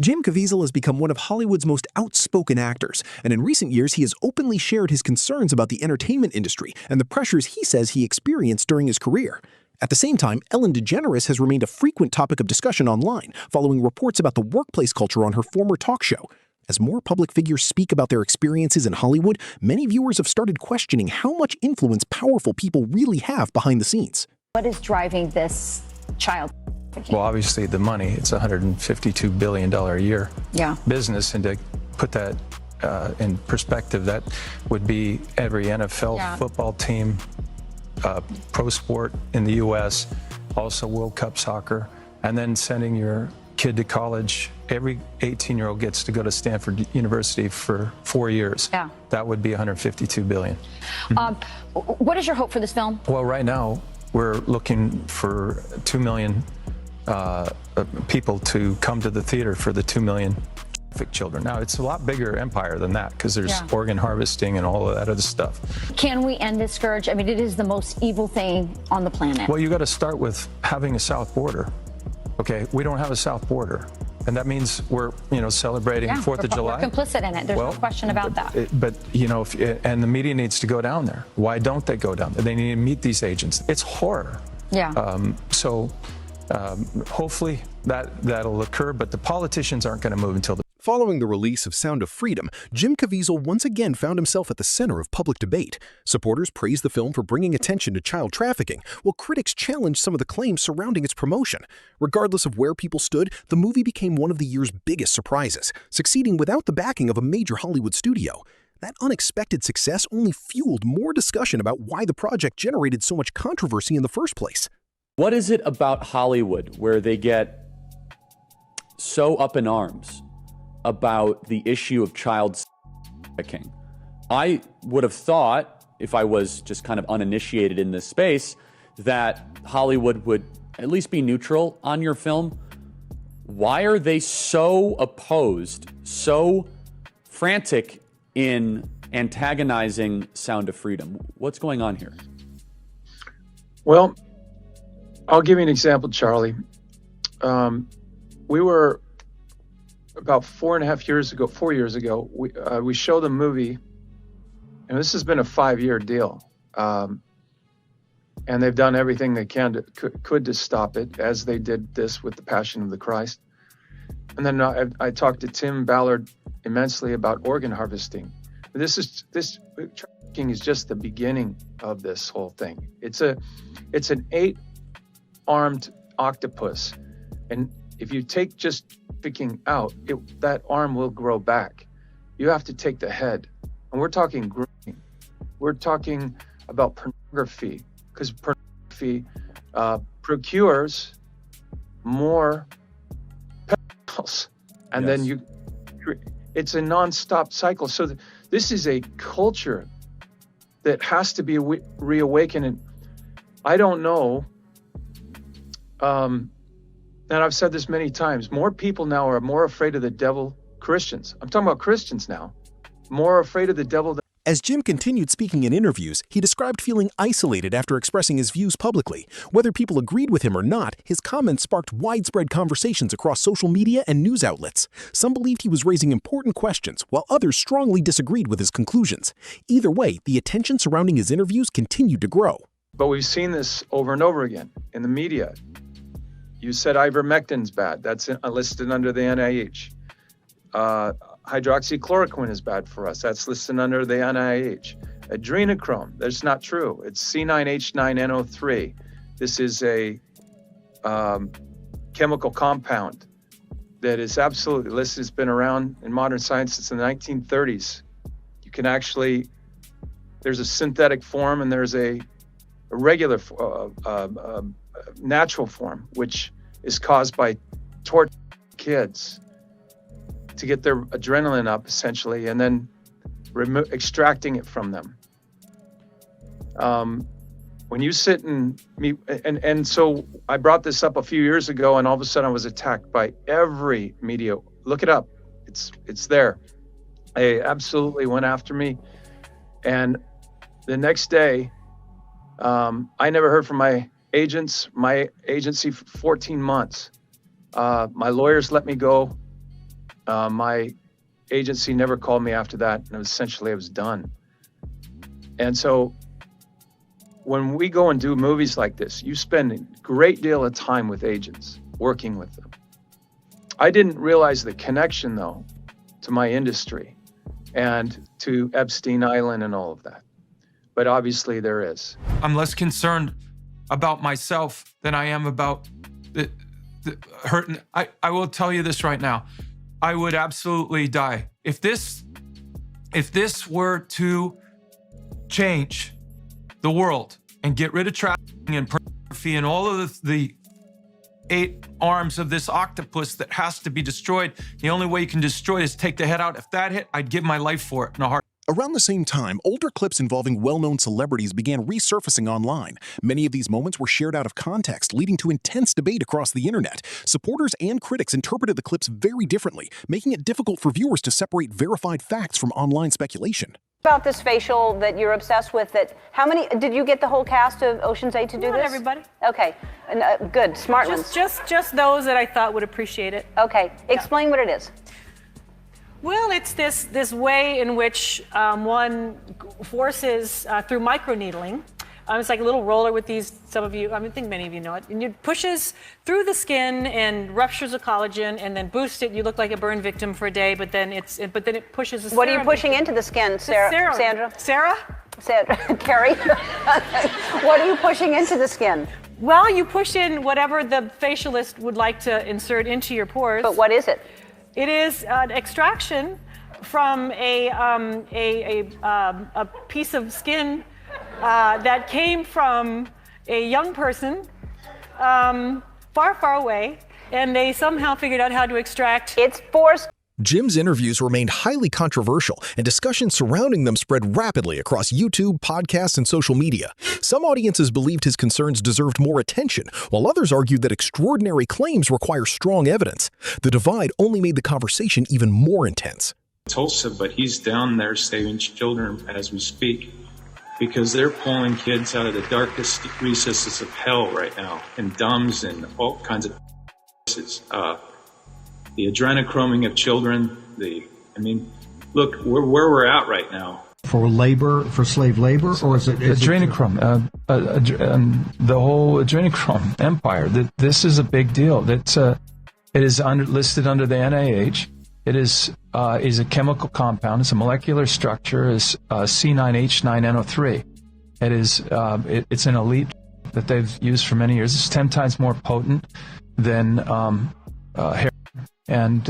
Jim Caviezel has become one of Hollywood's most outspoken actors, and in recent years he has openly shared his concerns about the entertainment industry and the pressures he says he experienced during his career. At the same time, Ellen DeGeneres has remained a frequent topic of discussion online, following reports about the workplace culture on her former talk show. As more public figures speak about their experiences in Hollywood, many viewers have started questioning how much influence powerful people really have behind the scenes. What is driving this child? Well, obviously the money. It's a $152 billion a year business, and to put that in perspective, that would be every NFL football team, pro sport in the U.S., also World Cup soccer, and then sending your kid to college. Every 18-year-old gets to go to Stanford University for 4 years. That would be $152 billion. What is your hope for this film? Well, right now we're looking for 2 million people to come to the theater for the 2 million trafficked children. Now, it's a lot bigger empire than that, because there's organ harvesting and all of that other stuff. Can we end this scourge? I mean, it is the most evil thing on the planet. Well, you got to start with having a south border. Okay, we don't have a south border, and that means we're, celebrating 4th of July. We're complicit in it. There's no question about that. But and the media needs to go down there. Why don't they go down there? They need to meet these agents. It's horror. Hopefully that'll occur, but the politicians aren't going to move until the... Following the release of Sound of Freedom, Jim Caviezel once again found himself at the center of public debate. Supporters praised the film for bringing attention to child trafficking, while critics challenged some of the claims surrounding its promotion. Regardless of where people stood, the movie became one of the year's biggest surprises, succeeding without the backing of a major Hollywood studio. That unexpected success only fueled more discussion about why the project generated so much controversy in the first place. What is it about Hollywood where they get so up in arms about the issue of child trafficking? I would have thought, if I was just kind of uninitiated in this space, that Hollywood would at least be neutral on your film. Why are they so opposed, so frantic in antagonizing Sound of Freedom? What's going on here? Well, I'll give you an example, Charlie. We were about 4 years ago, we showed the movie, and this has been a 5-year deal. And they've done everything they could to stop it, as they did this with The Passion of the Christ. And then I talked to Tim Ballard immensely about organ harvesting. This trafficking is just the beginning of this whole thing. It's an 8-armed octopus, and if you take just picking out, that arm will grow back. You have to take the head, and we're talking grooming. We're talking about pornography, because pornography procures more pedophiles, and then it's a non-stop cycle. So this is a culture that has to be reawakened. And I don't know, and I've said this many times, more people now are more afraid of the devil. Christians, I'm talking about Christians now, more afraid of the devil than... As Jim continued speaking in interviews, he described feeling isolated after expressing his views publicly. Whether people agreed with him or not, his comments sparked widespread conversations across social media and news outlets. Some believed he was raising important questions, while others strongly disagreed with his conclusions. Either way, the attention surrounding his interviews continued to grow. But we've seen this over and over again in the media. You said ivermectin's bad. That's listed under the NIH. Hydroxychloroquine is bad for us. That's listed under the NIH. Adrenochrome, that's not true. It's C9H9NO3. This is a chemical compound that is absolutely listed. It's been around in modern science since the 1930s. You can actually, there's a synthetic form and there's a regular natural form, which is caused by torturing kids to get their adrenaline up, essentially, and then extracting it from them. When you sit and meet, and so I brought this up a few years ago, and all of a sudden I was attacked by every media. Look it up, it's there. They absolutely went after me, and the next day, I never heard from my agency for 14 months. My lawyers let me go. My agency never called me after that, and essentially I was done. And so when we go and do movies like this, you spend a great deal of time with agents, working with them. I didn't realize the connection, though, to my industry and to Epstein Island and all of that. But obviously there is. I'm less concerned about myself than I am about the hurting. I will tell you this right now. I would absolutely die. If this were to change the world and get rid of trafficking and pornography and all of the 8 arms of this octopus that has to be destroyed, the only way you can destroy it is take the head out. If that hit, I'd give my life for it in a heart. Around the same time, older clips involving well-known celebrities began resurfacing online. Many of these moments were shared out of context, leading to intense debate across the internet. Supporters and critics interpreted the clips very differently, making it difficult for viewers to separate verified facts from online speculation. About this facial that you're obsessed with, how many, did you get the whole cast of Ocean's 8 to do Not this? everybody. Okay, good, smart ones. Just those that I thought would appreciate it. Okay, explain what it is. Well, it's this way in which one forces through microneedling. It's like a little roller with these, some of you, I think many of you know it, and it pushes through the skin and ruptures the collagen and then boosts it. You look like a burn victim for a day, but then it pushes the What are you pushing into the skin, Sandra? Sarah? Carrie? What are you pushing into the skin? Well, you push in whatever the facialist would like to insert into your pores. But what is it? It is an extraction from a piece of skin that came from a young person far, far away, and they somehow figured out how to extract. It's forced. Jim's interviews remained highly controversial, and discussions surrounding them spread rapidly across YouTube, podcasts, and social media. Some audiences believed his concerns deserved more attention, while others argued that extraordinary claims require strong evidence. The divide only made the conversation even more intense. Tulsa, but he's down there saving children as we speak, because they're pulling kids out of the darkest recesses of hell right now, and dumbs and all kinds of places. The adrenochroming of children, look, where we're at right now. For labor, for slave labor, or is it adrenochrome? The whole adrenochrome empire. This is a big deal. It is listed under the NIH. It is a chemical compound. It's a molecular structure. It's C9H9NO3. It is it's an elite that they've used for many years. It's 10 times more potent than heroin. And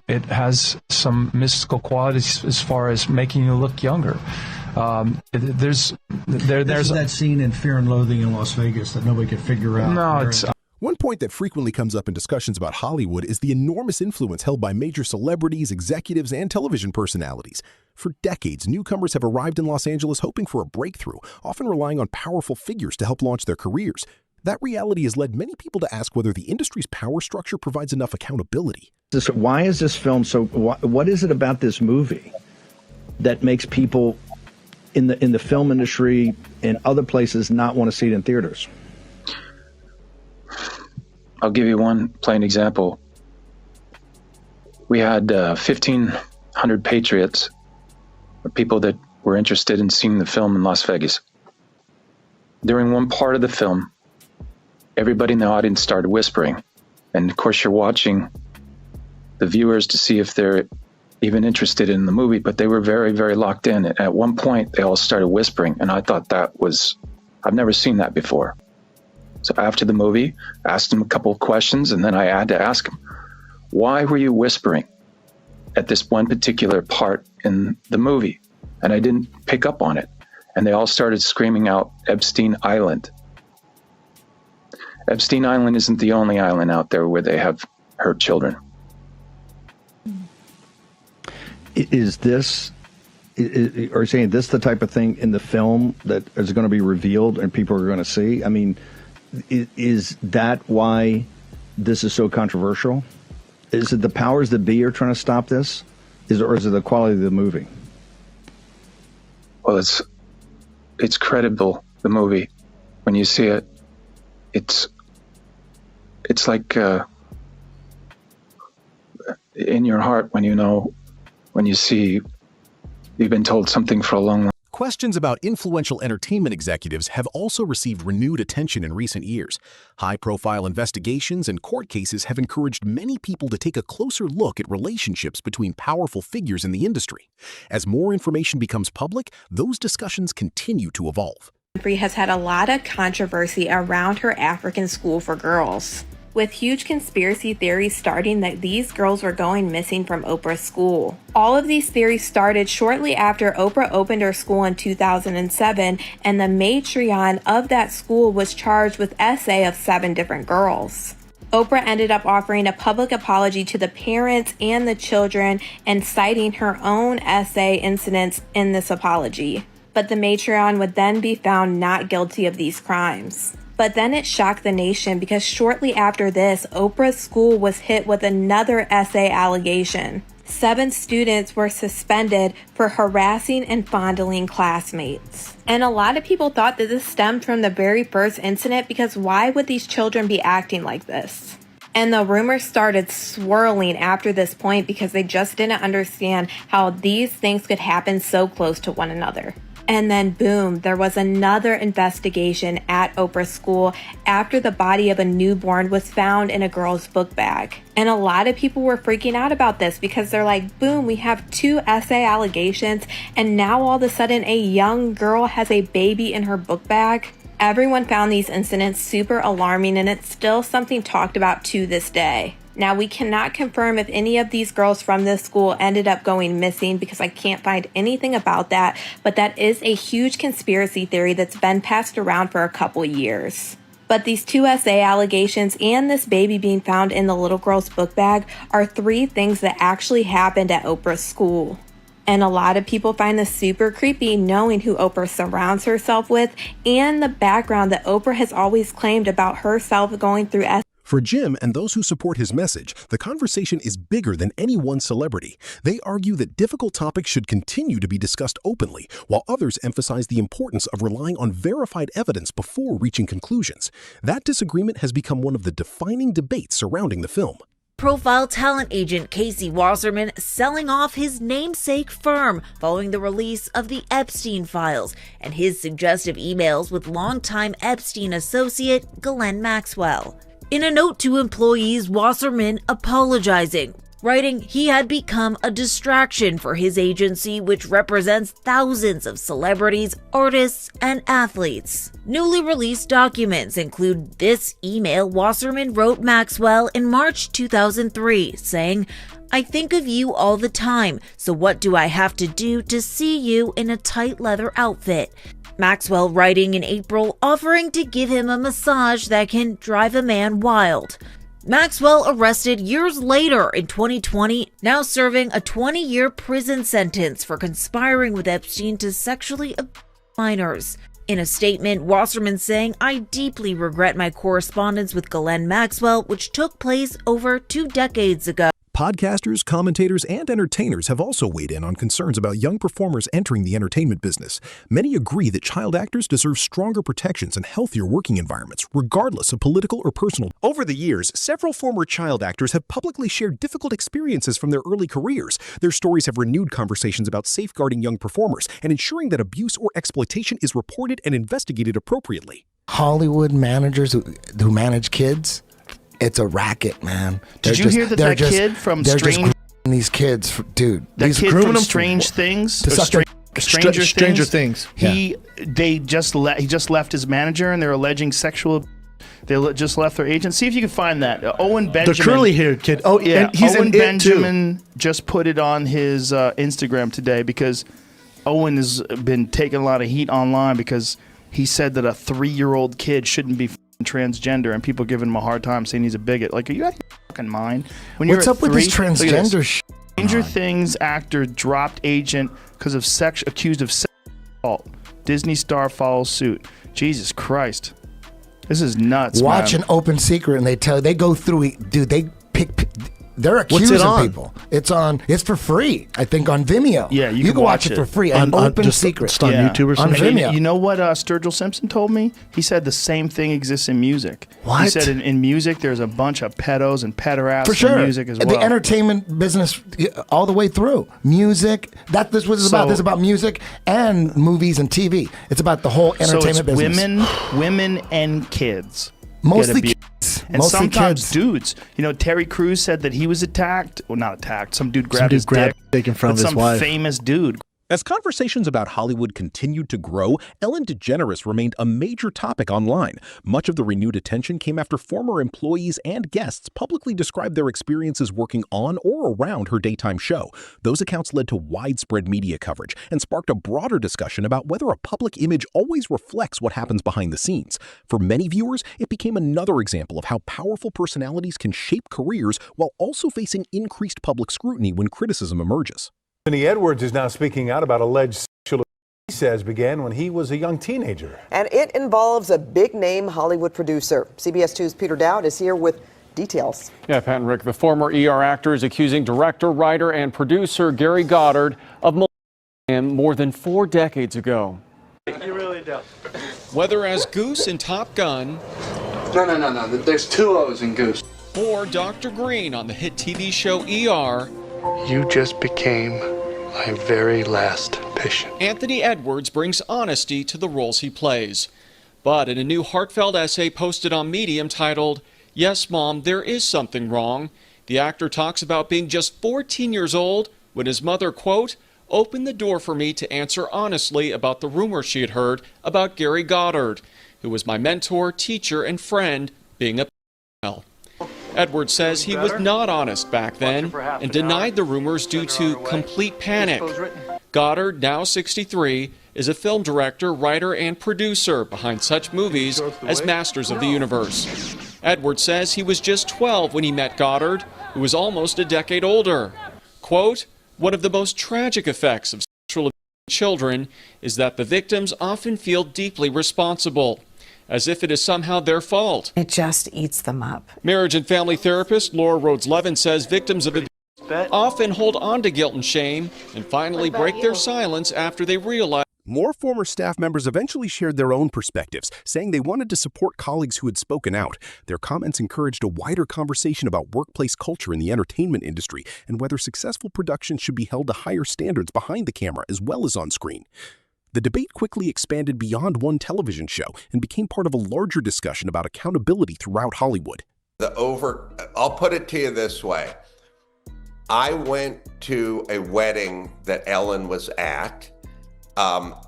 it has some mystical qualities as far as making you look younger. There's that scene in Fear and Loathing in Las Vegas that nobody could figure out. No, it's one point that frequently comes up in discussions about Hollywood is the enormous influence held by major celebrities, executives, and television personalities. For decades, newcomers have arrived in Los Angeles hoping for a breakthrough, often relying on powerful figures to help launch their careers. That reality has led many people to ask whether the industry's power structure provides enough accountability. Why is this film so? What is it about this movie that makes people in the film industry and other places not want to see it in theaters? I'll give you one plain example. We had 1,500 patriots, or people that were interested in seeing the film in Las Vegas. During one part of the film, everybody in the audience started whispering. And of course, you're watching the viewers to see if they're even interested in the movie, but they were very, very locked in. At one point, they all started whispering, and I thought I've never seen that before. So after the movie, I asked them a couple of questions, and then I had to ask them, why were you whispering at this one particular part in the movie? And I didn't pick up on it. And they all started screaming out, Epstein Island. Epstein Island isn't the only island out there where they have hurt children. Are you saying this the type of thing in the film that is going to be revealed and people are going to see? I mean, is that why this is so controversial? Is it the powers that be are trying to stop this? Or is it the quality of the movie? Well, it's credible, the movie. When you see it, it's like in your heart when you see you've been told something for a long time. Questions about influential entertainment executives have also received renewed attention in recent years. High-profile investigations and court cases have encouraged many people to take a closer look at relationships between powerful figures in the industry. As more information becomes public, those discussions continue to evolve. Winfrey has had a lot of controversy around her African school for girls, with huge conspiracy theories starting that these girls were going missing from Oprah's school. All of these theories started shortly after Oprah opened her school in 2007, and the matriarch of that school was charged with essay of 7 different girls. Oprah ended up offering a public apology to the parents and the children and citing her own essay incidents in this apology. But the matriarch would then be found not guilty of these crimes. But then it shocked the nation because shortly after this, Oprah's school was hit with another essay allegation. 7 students were suspended for harassing and fondling classmates. And a lot of people thought that this stemmed from the very first incident because why would these children be acting like this? And the rumors started swirling after this point because they just didn't understand how these things could happen so close to one another. And then boom, there was another investigation at Oprah's school after the body of a newborn was found in a girl's book bag. And a lot of people were freaking out about this because they're like, boom, we have 2 essay allegations and now all of a sudden a young girl has a baby in her book bag. Everyone found these incidents super alarming and it's still something talked about to this day. Now, we cannot confirm if any of these girls from this school ended up going missing because I can't find anything about that, but that is a huge conspiracy theory that's been passed around for a couple years. But these 2 essay allegations and this baby being found in the little girl's book bag are 3 things that actually happened at Oprah's school. And a lot of people find this super creepy knowing who Oprah surrounds herself with and the background that Oprah has always claimed about herself going through. For Jim and those who support his message, the conversation is bigger than any one celebrity. They argue that difficult topics should continue to be discussed openly, while others emphasize the importance of relying on verified evidence before reaching conclusions. That disagreement has become one of the defining debates surrounding the film. Profile talent agent Casey Wasserman selling off his namesake firm following the release of the Epstein files and his suggestive emails with longtime Epstein associate Ghislaine Maxwell. In a note to employees, Wasserman apologizing, writing he had become a distraction for his agency, which represents thousands of celebrities, artists, and athletes. Newly released documents include this email Wasserman wrote Maxwell in March 2003, saying, "I think of you all the time, so what do I have to do to see you in a tight leather outfit?" Maxwell writing in April, offering to give him a massage that can drive a man wild. Maxwell arrested years later in 2020, now serving a 20-year prison sentence for conspiring with Epstein to sexually abuse minors. In a statement, Wasserman saying, "I deeply regret my correspondence with Ghislaine Maxwell, which took place over 2 decades ago." Podcasters, commentators, and entertainers have also weighed in on concerns about young performers entering the entertainment business. Many agree that child actors deserve stronger protections and healthier working environments, regardless of political or personal. Over the years, several former child actors have publicly shared difficult experiences from their early careers. Their stories have renewed conversations about safeguarding young performers and ensuring that abuse or exploitation is reported and investigated appropriately. Hollywood managers who manage kids, it's a racket, man. Did you hear that kid from Strange? These kids, dude. That kid from Strange Things. Stranger Things. He just left his manager, and they're alleging sexual. They just left their agent. See if you can find that. Owen Benjamin, the curly-haired kid. Oh yeah, and he's Owen Benjamin just put it on his Instagram today because Owen has been taking a lot of heat online because he said that a 3-year-old kid shouldn't be transgender, and people giving him a hard time saying he's a bigot. Like, are you out of your fucking mind? What's up with this transgender shit? Stranger Things actor dropped agent because of accused of sexual assault. Disney star follows suit. Jesus Christ, this is nuts. Watch man. An Open Secret, and they go through. Dude, they pick They're What's accusing it on? people. It's for free. I think on Vimeo. Yeah, you can watch it for free. An open secret. Just on YouTube or something? On Vimeo. You know what Sturgill Simpson told me? He said the same thing exists in music. What? He said in music there's a bunch of pedos and pederasts For sure. in music as well. The entertainment business all the way through. Music. This was about. This is about music and movies and TV. It's about the whole entertainment so it's business. women and kids. Mostly get abused. kids. And Mostly sometimes kids. dudes. You know, Terry Crews said that he was attacked. Well, not attacked. Some dude grabbed his dick dick. in front But of his wife. Some famous dude. As conversations about Hollywood continued to grow, Ellen DeGeneres remained a major topic online. Much of the renewed attention came after former employees and guests publicly described their experiences working on or around her daytime show. Those accounts led to widespread media coverage and sparked a broader discussion about whether a public image always reflects what happens behind the scenes. For many viewers, it became another example of how powerful personalities can shape careers while also facing increased public scrutiny when criticism emerges. Anthony Edwards is now speaking out about alleged sexual abuse he says began when he was a young teenager. And it involves a big-name Hollywood producer. CBS 2's Peter Dowd is here with details. Yeah, Pat and Rick, the former ER actor is accusing director, writer, and producer Gary Goddard of molesting him more than 4 decades ago. You really don't. Whether as Goose in Top Gun. No. There's 2 O's in Goose. Or Dr. Green on the hit TV show ER. You just became my very last patient. Anthony Edwards brings honesty to the roles he plays. But in a new heartfelt essay posted on Medium titled, "Yes, Mom, there is something wrong," the actor talks about being just 14 years old when his mother, quote, opened the door for me to answer honestly about the rumors she had heard about Gary Goddard, who was my mentor, teacher, and friend, being a pedophile. Edwards says he was not honest back then and denied the rumors due to complete panic. Goddard, now 63, is a film director, writer, and producer behind such movies as Masters of the Universe. Edwards says he was just 12 when he met Goddard, who was almost a decade older. Quote, "One of the most tragic effects of sexual abuse in children is that the victims often feel deeply responsible, as if it is somehow their fault. It just eats them up." Marriage and family therapist Laura Rhodes-Levin says victims of abuse often hold on to guilt and shame and finally break their silence after they realize. More former staff members eventually shared their own perspectives, saying they wanted to support colleagues who had spoken out. Their comments encouraged a wider conversation about workplace culture in the entertainment industry and whether successful productions should be held to higher standards behind the camera as well as on screen. The debate quickly expanded beyond one television show and became part of a larger discussion about accountability throughout Hollywood. I'll put it to you this way. I went to a wedding that Ellen was at.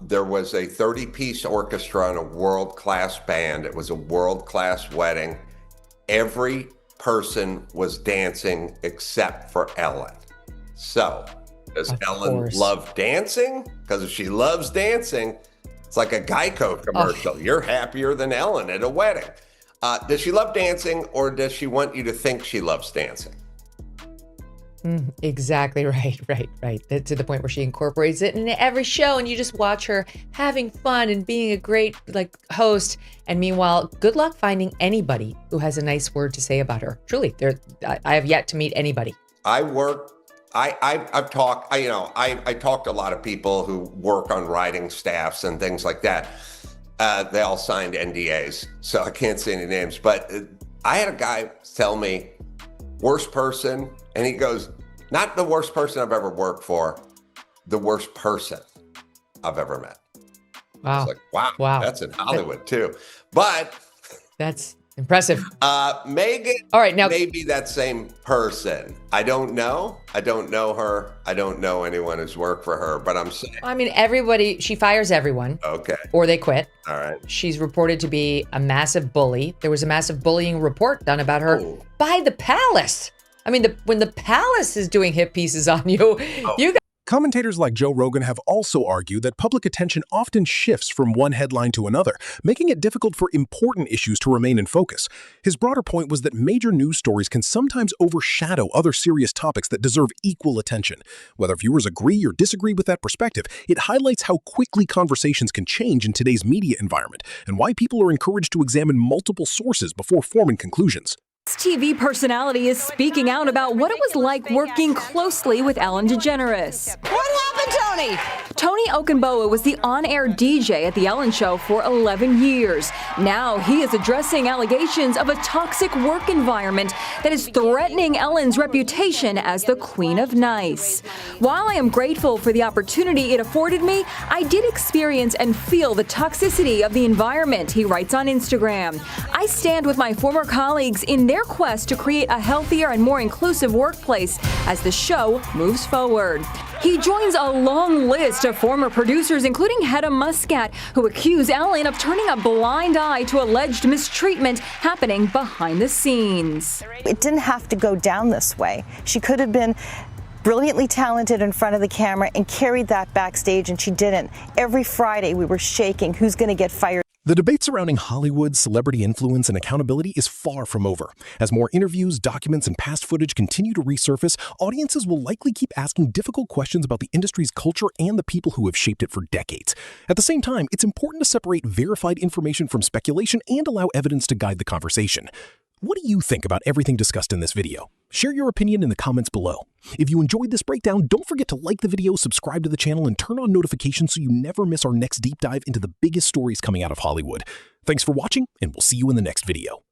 There was a 30-piece orchestra and a world-class band. It was a world-class wedding. Every person was dancing except for Ellen. So, does Ellen love dancing? Because if she loves dancing, it's like a Geico commercial. You're happier than Ellen at a wedding. Does she love dancing, or does she want you to think she loves dancing? Exactly right. To the point where she incorporates it in every show, and you just watch her having fun and being a great host. And meanwhile, good luck finding anybody who has a nice word to say about her. Truly, I have yet to meet anybody. I've talked to a lot of people who work on writing staffs and things like that. They all signed NDAs, so I can't say any names. But I had a guy tell me, worst person, and he goes, not the worst person I've ever worked for, the worst person I've ever met. Wow. I was like, wow. That's in Hollywood too. But that's impressive. Megan, all right, now maybe that same person. I don't know. I don't know her. I don't know anyone who's worked for her, but I'm saying. I mean, everybody, she fires everyone. Okay. Or they quit. All right. She's reported to be a massive bully. There was a massive bullying report done about her by the Palace. I mean, when the Palace is doing hit pieces on you, you got. Commentators like Joe Rogan have also argued that public attention often shifts from one headline to another, making it difficult for important issues to remain in focus. His broader point was that major news stories can sometimes overshadow other serious topics that deserve equal attention. Whether viewers agree or disagree with that perspective, it highlights how quickly conversations can change in today's media environment and why people are encouraged to examine multiple sources before forming conclusions. TV personality is speaking out about what it was like working closely with Ellen DeGeneres. What happened, Tony? Tony Okunbowa was the on-air DJ at The Ellen Show for 11 years. Now he is addressing allegations of a toxic work environment that is threatening Ellen's reputation as the Queen of Nice. While I am grateful for the opportunity it afforded me, I did experience and feel the toxicity of the environment, he writes on Instagram. I stand with my former colleagues in their quest to create a healthier and more inclusive workplace as the show moves forward. He joins a long list of former producers, including Hedda Muscat, who accuse Ellen of turning a blind eye to alleged mistreatment happening behind the scenes. It didn't have to go down this way. She could have been brilliantly talented in front of the camera and carried that backstage, and she didn't. Every Friday we were shaking, who's going to get fired? The debate surrounding Hollywood, celebrity influence, and accountability is far from over. As more interviews, documents, and past footage continue to resurface, audiences will likely keep asking difficult questions about the industry's culture and the people who have shaped it for decades. At the same time, it's important to separate verified information from speculation and allow evidence to guide the conversation. What do you think about everything discussed in this video? Share your opinion in the comments below. If you enjoyed this breakdown, don't forget to like the video, subscribe to the channel, and turn on notifications so you never miss our next deep dive into the biggest stories coming out of Hollywood. Thanks for watching, and we'll see you in the next video.